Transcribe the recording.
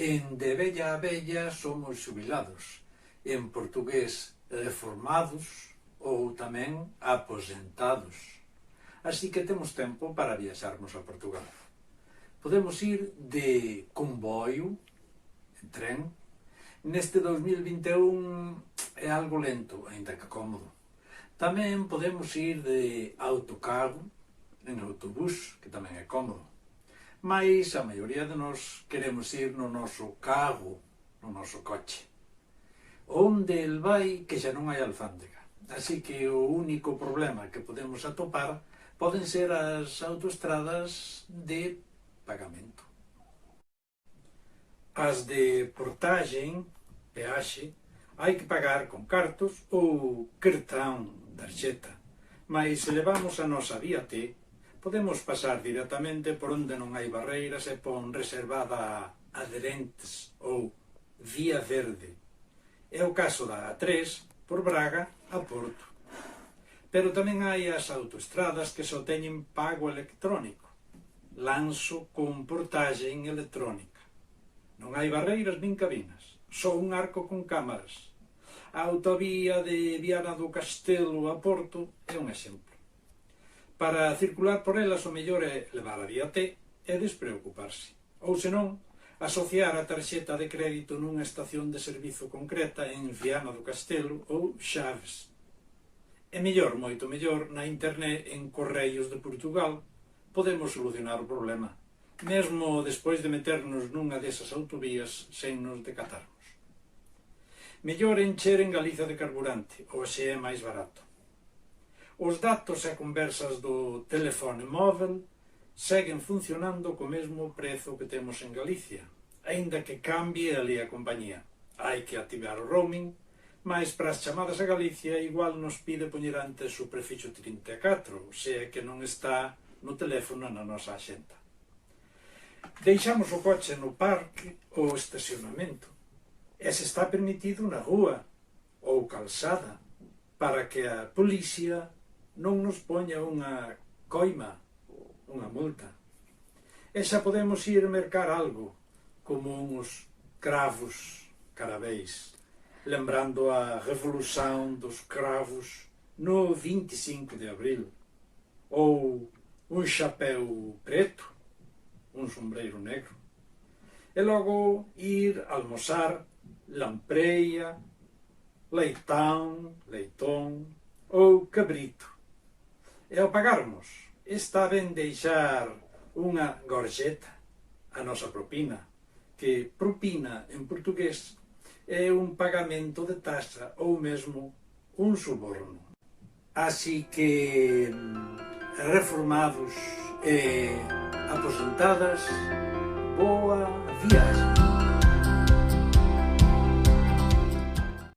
En De vella a vella somos xubilados, en portugués reformados ou tamén aposentados. Así que temos tempo para viaxarmos a Portugal. Podemos ir de comboio, en tren. Neste 2021 é algo lento, aínda que cómodo. Tamén podemos ir de autocarro, en autobús, que tamén é cómodo. Mais a maioría de nós queremos ir no noso carro, no noso coche. Onde el vai que xa non hai alfándega. Así que o único problema que podemos atopar poden ser as autoestradas de pagamento. As de portaxe, peaxe, hai que pagar con cartos ou cartón, tarxeta. Mais se levamos a nosa vía T, podemos pasar directamente por onde non hai barreiras e pon reservada a aderentes ou vía verde. É o caso da A3 por Braga a Porto. Pero tamén hai as autoestradas que só teñen pago electrónico, lanzo con portaxe en electrónica. Non hai barreiras nin cabinas, só un arco con cámaras. A autovía de Viana do Castelo a Porto é un exemplo. Para circular por elas o mellor é levar a vía T e despreocuparse. Ou senón, asociar a tarxeta de crédito nunha estación de servizo concreta en Viana do Castelo ou Chaves. É mellor, moito mellor, na internet en Correios de Portugal podemos solucionar o problema, mesmo despois de meternos nunha desas autovías sen nos decatarmos. Mellor encher en Galiza de carburante, hoxe é máis barato. Os datos e conversas do telefone móvel seguen funcionando co mesmo prezo que temos en Galicia, aínda que cambie ali a compañía. Hai que activar o roaming, mas para as chamadas a Galicia igual nos pide poñer antes o prefixo 34, se é que non está no teléfono na nosa axenda. Deixamos o coche no parque ou estacionamento, e se está permitido na rúa ou calzada, para que a policía non nos poña unha coima, unha multa. E xa podemos ir mercar algo, como uns cravos carabéis, lembrando a revolución dos cravos no 25 de abril, ou un chapéu preto, un sombreiro negro, e logo ir almoçar lampreia, leitão, leitón ou cabrito. E ao pagarmos, está ben deixar unha gorjeta, a nosa propina, que propina en portugués é un pagamento de taxa ou mesmo un suborno. Así que, reformados e aposentadas, boa viaxe!